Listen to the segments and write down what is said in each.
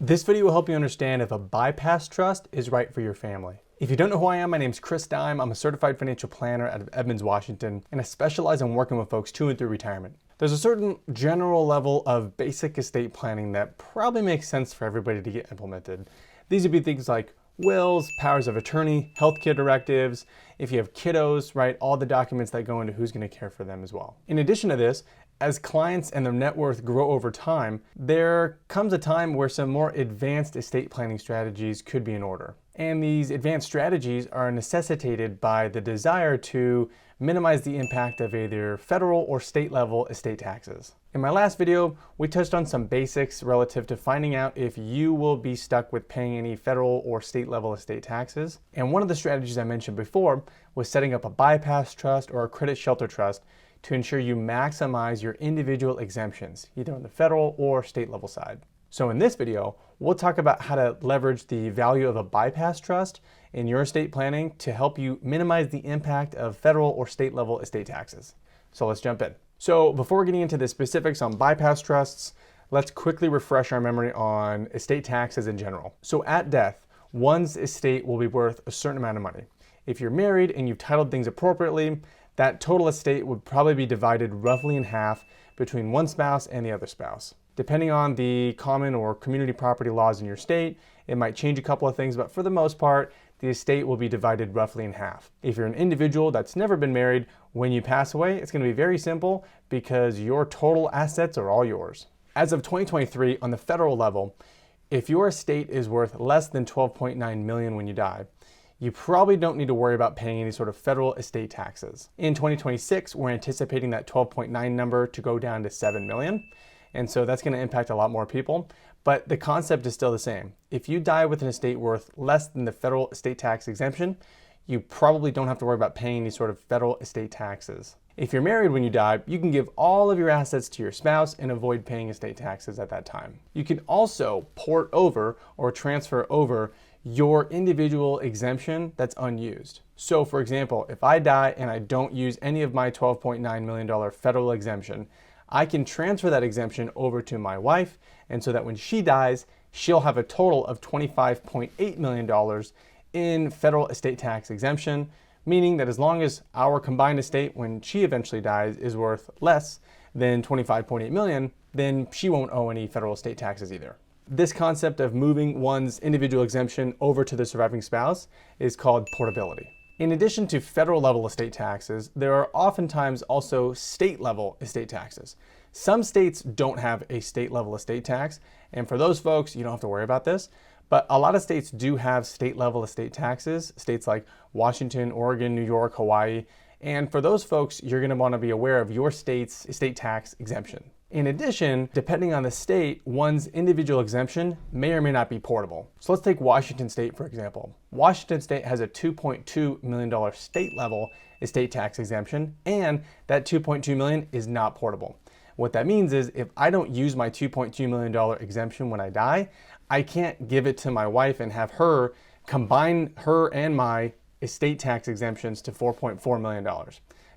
This video will help you understand if a bypass trust is right for your family. If you don't know who I am, my name is Chris Dime. I'm a certified financial planner out of Edmonds, Washington, and I specialize in working with folks to and through retirement. There's a certain general level of basic estate planning that probably makes sense for everybody to get implemented. These would be things like wills, powers of attorney, healthcare directives, if you have kiddos, right, all the documents that go into who's going to care for them as well. In addition to this, as clients and their net worth grow over time, there comes a time where some more advanced estate planning strategies could be in order. And these advanced strategies are necessitated by the desire to minimize the impact of either federal or state level estate taxes. In my last video, we touched on some basics relative to finding out if you will be stuck with paying any federal or state level estate taxes. And one of the strategies I mentioned before was setting up a bypass trust or a credit shelter trust to ensure you maximize your individual exemptions, either on the federal or state level side. So in this video, we'll talk about how to leverage the value of a bypass trust in your estate planning to help you minimize the impact of federal or state level estate taxes. So let's jump in. So before getting into the specifics on bypass trusts, let's quickly refresh our memory on estate taxes in general. So at death, one's estate will be worth a certain amount of money. If you're married and you've titled things appropriately, that total estate would probably be divided roughly in half between one spouse and the other spouse. Depending on the common or community property laws in your state, it might change a couple of things, but for the most part, the estate will be divided roughly in half. If you're an individual that's never been married, when you pass away, it's going to be very simple because your total assets are all yours. As of 2023, on the federal level, if your estate is worth less than $12.9 million when you die, you probably don't need to worry about paying any sort of federal estate taxes. In 2026, we're anticipating that 12.9 number to go down to 7 million. And so that's going to impact a lot more people. But the concept is still the same. If you die with an estate worth less than the federal estate tax exemption, you probably don't have to worry about paying any sort of federal estate taxes. If you're married when you die, you can give all of your assets to your spouse and avoid paying estate taxes at that time. You can also port over or transfer over your individual exemption that's unused. So for example, if I die and I don't use any of my $12.9 million federal exemption, I can transfer that exemption over to my wife, and so that when she dies, she'll have a total of $25.8 million in federal estate tax exemption, meaning that as long as our combined estate when she eventually dies is worth less than $25.8 million, then she won't owe any federal estate taxes either. This concept of moving one's individual exemption over to the surviving spouse is called portability. In addition to federal level estate taxes, there are oftentimes also state level estate taxes. Some states don't have a state level estate tax, and for those folks, you don't have to worry about this, but a lot of states do have state level estate taxes, states like Washington, Oregon, New York, Hawaii, and for those folks, you're going to want to be aware of your state's estate tax exemption. In addition, depending on the state, one's individual exemption may or may not be portable. So let's take Washington State, for example. Washington State has a $2.2 million state level estate tax exemption, and that $2.2 million is not portable. What that means is if I don't use my $2.2 million exemption when I die, I can't give it to my wife and have her combine her and my estate tax exemptions to $4.4 million.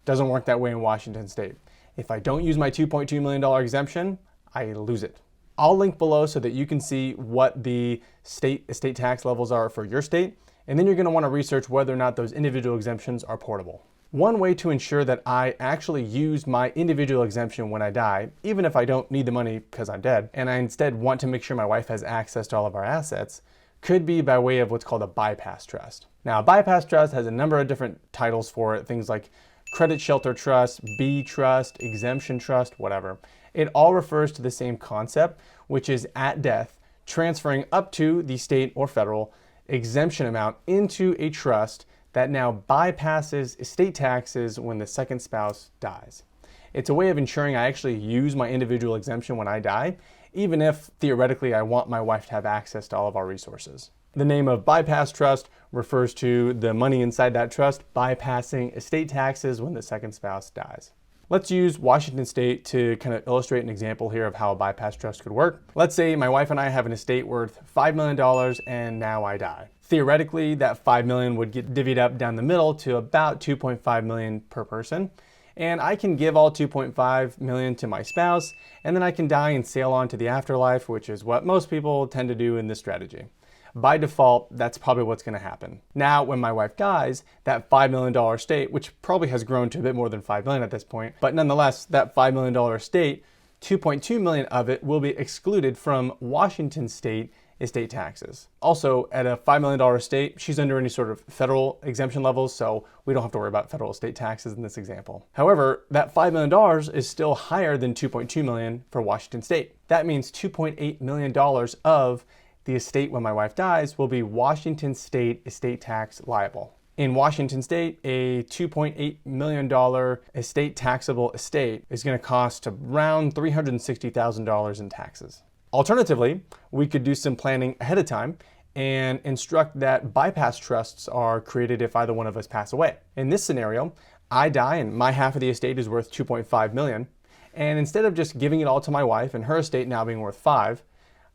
Doesn't work that way in Washington State. If I don't use my $2.2 million exemption, I lose it. I'll link below so that you can see what the state estate tax levels are for your state, and then you're going to want to research whether or not those individual exemptions are portable. One way to ensure that I actually use my individual exemption when I die, even if I don't need the money because I'm dead, and I instead want to make sure my wife has access to all of our assets, could be by way of what's called a bypass trust. Now, a bypass trust has a number of different titles for it, things like credit shelter trust, B trust, exemption trust, whatever. It all refers to the same concept, which is at death, transferring up to the state or federal exemption amount into a trust that now bypasses estate taxes when the second spouse dies. It's a way of ensuring I actually use my individual exemption when I die, even if theoretically I want my wife to have access to all of our resources. The name of bypass trust refers to the money inside that trust bypassing estate taxes when the second spouse dies. Let's use Washington State to kind of illustrate an example here of how a bypass trust could work. Let's say my wife and I have an estate worth $5 million and now I die. Theoretically, that $5 million would get divvied up down the middle to about $2.5 million per person. and I can give all 2.5 million to my spouse, and then I can die and sail on to the afterlife, which is what most people tend to do in this strategy. By default, that's probably what's going to happen. Now, when my wife dies, that $5 million estate, which probably has grown to a bit more than $5 million at this point, but nonetheless, that $5 million estate, 2.2 million of it will be excluded from Washington state estate taxes. Also, at a $5 million estate, she's under any sort of federal exemption levels, so we don't have to worry about federal estate taxes in this example. However, that $5 million is still higher than 2.2 million for Washington state. That means $2.8 million of the estate when my wife dies will be Washington state estate tax liable. In Washington state, a $2.8 million estate taxable estate is going to cost around $360,000 in taxes. Alternatively, we could do some planning ahead of time and instruct that bypass trusts are created if either one of us pass away. In this scenario, I die and my half of the estate is worth 2.5 million. And instead of just giving it all to my wife and her estate now being worth 5,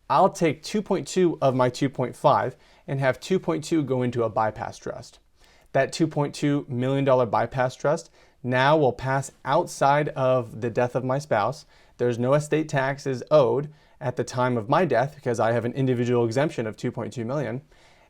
I'll take 2.2 of my 2.5 and have 2.2 go into a bypass trust. That $2.2 million bypass trust now will pass outside of the death of my spouse. There's no estate taxes owed at the time of my death because I have an individual exemption of 2.2 million.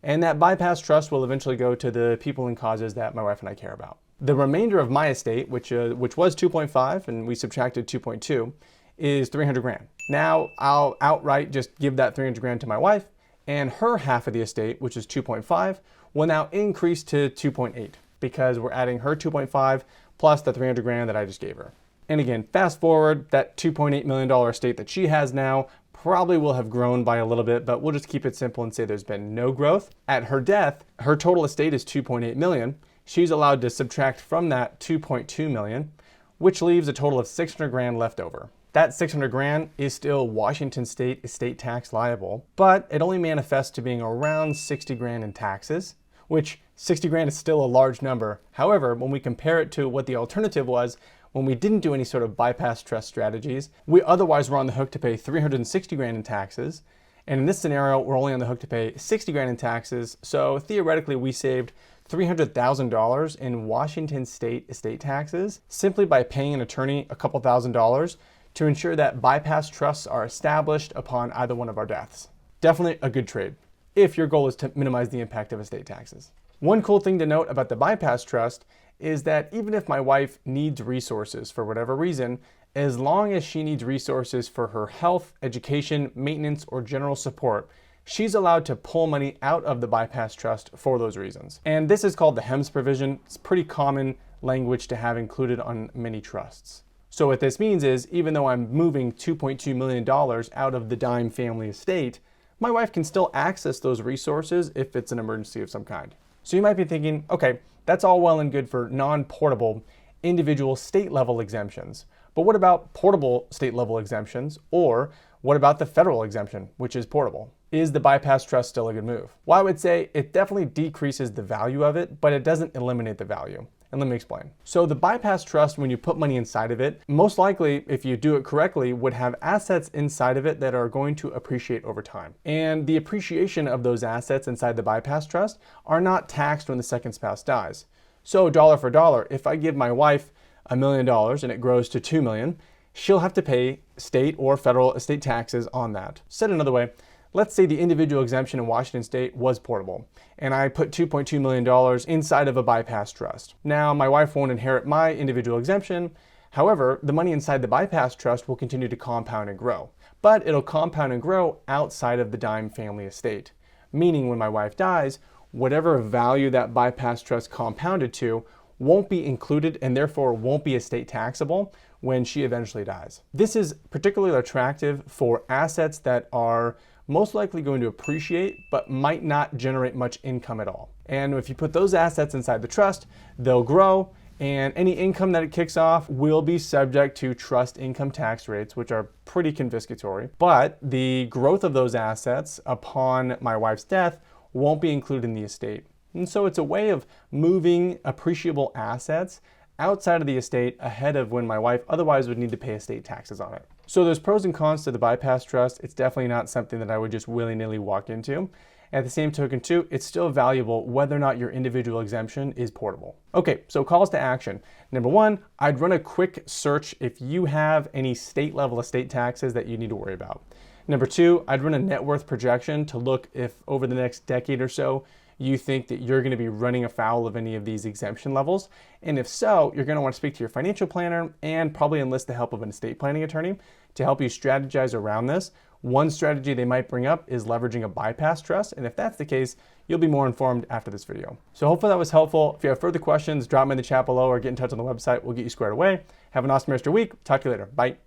And that bypass trust will eventually go to the people and causes that my wife and I care about. The remainder of my estate, which was 2.5 and we subtracted 2.2, is 300 grand. Now I'll outright just give that 300 grand to my wife, and her half of the estate, which is 2.5, will now increase to 2.8 because we're adding her 2.5 plus the 300 grand that I just gave her. And again, fast forward, that $2.8 million estate that she has now probably will have grown by a little bit, but we'll just keep it simple and say there's been no growth. At her death, her total estate is 2.8 million. She's allowed to subtract from that 2.2 million, which leaves a total of 600 grand left over. That 600 grand is still Washington state estate tax liable, but it only manifests to being around 60 grand in taxes, which 60 grand is still a large number. However, when we compare it to what the alternative was, when we didn't do any sort of bypass trust strategies, we otherwise were on the hook to pay 360 grand in taxes. And in this scenario, we're only on the hook to pay 60 grand in taxes. So theoretically, we saved $300,000 in Washington state estate taxes simply by paying an attorney a couple $1,000s to ensure that bypass trusts are established upon either one of our deaths. Definitely a good trade if your goal is to minimize the impact of estate taxes. One cool thing to note about the bypass trust is that even if my wife needs resources for whatever reason, as long as she needs resources for her health, education, maintenance, or general support, she's allowed to pull money out of the bypass trust for those reasons. And this is called the HEMS provision. It's pretty common language to have included on many trusts. So what this means is, even though I'm moving $2.2 million out of the Dime family estate, my wife can still access those resources if it's an emergency of some kind. So you might be thinking, okay, that's all well and good for non-portable individual state level exemptions. But what about portable state level exemptions? Or what about the federal exemption, which is portable? Is the bypass trust still a good move? Well, I would say it definitely decreases the value of it, but it doesn't eliminate the value. And let me explain. So the bypass trust, when you put money inside of it, most likely, if you do it correctly, would have assets inside of it that are going to appreciate over time. And the appreciation of those assets inside the bypass trust are not taxed when the second spouse dies. So dollar for dollar, if I give my wife $1 million and it grows to 2 million, she'll have to pay state or federal estate taxes on that. Said another way, let's say the individual exemption in Washington state was portable, and I put $2.2 million inside of a bypass trust. Now, my wife won't inherit my individual exemption. However, the money inside the bypass trust will continue to compound and grow, but it'll compound and grow outside of the Dime family estate. Meaning when my wife dies, whatever value that bypass trust compounded to won't be included and therefore won't be estate taxable when she eventually dies. This is particularly attractive for assets that are most likely going to appreciate but might not generate much income at all. And if you put those assets inside the trust, they'll grow, and any income that it kicks off will be subject to trust income tax rates, which are pretty confiscatory. But the growth of those assets upon my wife's death won't be included in the estate. And so it's a way of moving appreciable assets outside of the estate ahead of when my wife otherwise would need to pay estate taxes on it. So there's pros and cons to the bypass trust. It's definitely not something that I would just willy-nilly walk into. At the same token too, it's still valuable whether or not your individual exemption is portable. Okay, so calls to action. Number one, I'd run a quick search if you have any state level estate taxes that you need to worry about. Number two, I'd run a net worth projection to look if over the next decade or so, you think that you're going to be running afoul of any of these exemption levels. And if so, you're going to want to speak to your financial planner and probably enlist the help of an estate planning attorney to help you strategize around this. One strategy they might bring up is leveraging a bypass trust. And if that's the case, you'll be more informed after this video. So hopefully that was helpful. If you have further questions, drop them in the chat below or get in touch on the website. We'll get you squared away. Have an awesome rest of your week. Talk to you later. Bye.